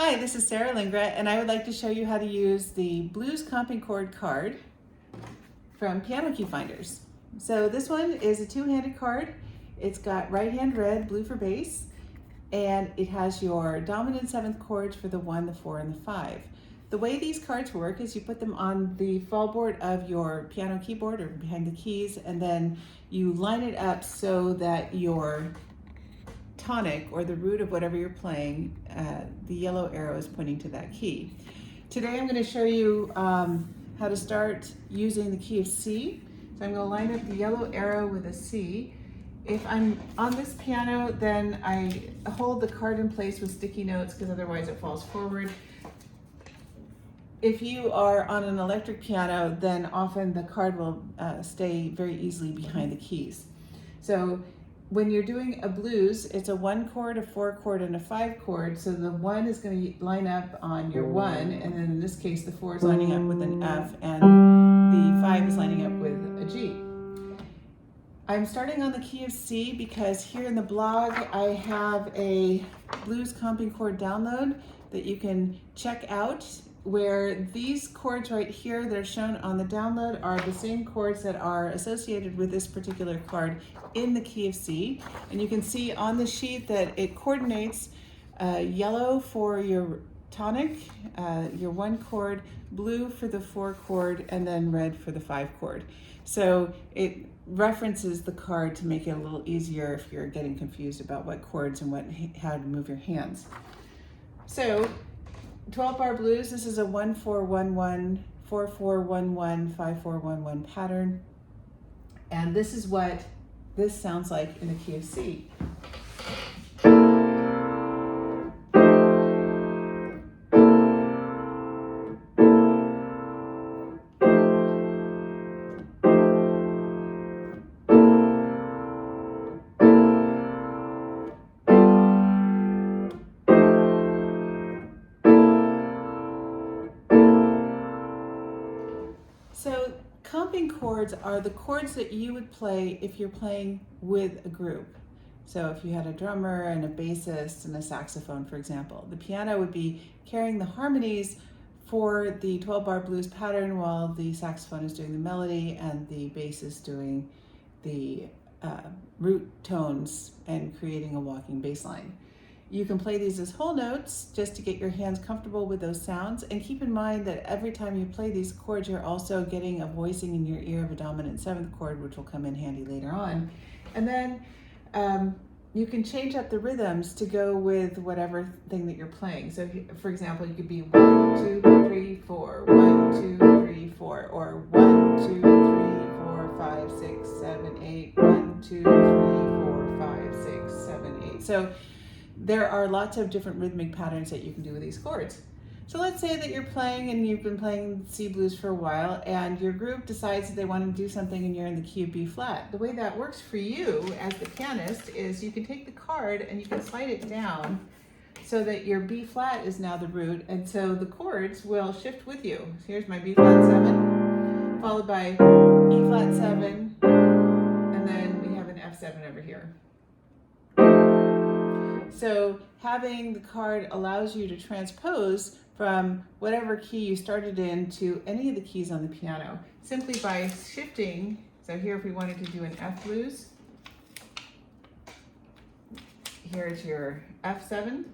Hi, this is Sarah Lingra, and I would like to show you how to use the Blues Comping Chord card from Piano Key Finders. So this one is a two-handed card. It's got right hand red, blue for bass, and it has your dominant seventh chords for the 1, the 4, and the 5. The way these cards work is you put them on the fallboard of your piano keyboard or behind the keys, and then you line it up so that your tonic, or the root of whatever you're playing, the yellow arrow is pointing to that key. Today I'm going to show you how to start using the key of C. So I'm going to line up the yellow arrow with a C. If I'm on this piano, then I hold the card in place with sticky notes because otherwise it falls forward. If you are on an electric piano, then often the card will stay very easily behind the keys. So when you're doing a blues, it's a 1 chord, a 4 chord, and a 5 chord. So the 1 is going to line up on your 1, and then in this case the 4 is lining up with an F, and the 5 is lining up with a G. I'm starting on the key of C because here in the blog I have a Blues Comping Chord download that you can check out, where these chords right here that are shown on the download are the same chords that are associated with this particular card in the key of C. And you can see on the sheet that it coordinates yellow for your tonic, your 1 chord, blue for the 4 chord, and then red for the 5 chord. So it references the card to make it a little easier if you're getting confused about what chords and how to move your hands. So 12-bar blues, this is a 1-4-1-1, 4-4-1-1, 5-4-1-1 pattern. And this is what this sounds like in the key of C. So comping chords are the chords that you would play if you're playing with a group. So if you had a drummer and a bassist and a saxophone, for example, the piano would be carrying the harmonies for the 12-bar blues pattern while the saxophone is doing the melody and the bass is doing the root tones and creating a walking bass line. You can play these as whole notes just to get your hands comfortable with those sounds, and keep in mind that every time you play these chords you're also getting a voicing in your ear of a dominant seventh chord, which will come in handy later on. And then you can change up the rhythms to go with whatever thing that you're playing. So for example, you could be 1, 2, 3, 4, 1, 2, 3, 4, or 1, 2, 3, 4, 5, 6, 7, 8, 1, 2, 3, 4, 5, 6, 7, 8. So there are lots of different rhythmic patterns that you can do with these chords. So let's say that you're playing and you've been playing C blues for a while, and your group decides that they want to do something and you're in the key of B flat. The way that works for you as the pianist is you can take the card and you can slide it down so that your B flat is now the root, and so the chords will shift with you. So here's my B flat 7, followed by E flat 7, and then we have an F7 over here. So having the card allows you to transpose from whatever key you started in to any of the keys on the piano simply by shifting. So here, if we wanted to do an F blues, here's your F7.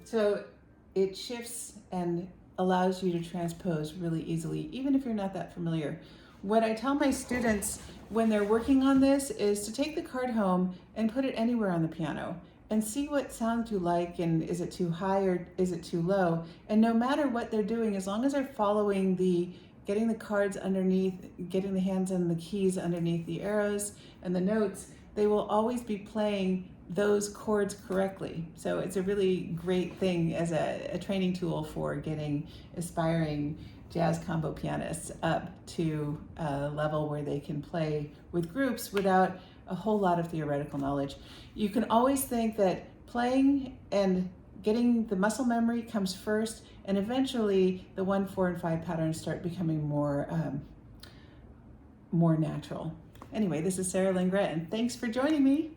So it shifts and allows you to transpose really easily, even if you're not that familiar. What I tell my students when they're working on this is to take the card home and put it anywhere on the piano and see what sounds you like, and is it too high or is it too low? And no matter what they're doing, as long as they're following getting the cards underneath, getting the hands on the keys underneath the arrows and the notes, they will always be playing those chords correctly. So it's a really great thing as a training tool for getting aspiring jazz combo pianists up to a level where they can play with groups without a whole lot of theoretical knowledge. You can always think that playing and getting the muscle memory comes first, and eventually the 1, 4, and 5 patterns start becoming more natural. Anyway, this is Sarah Lindgren, and thanks for joining me.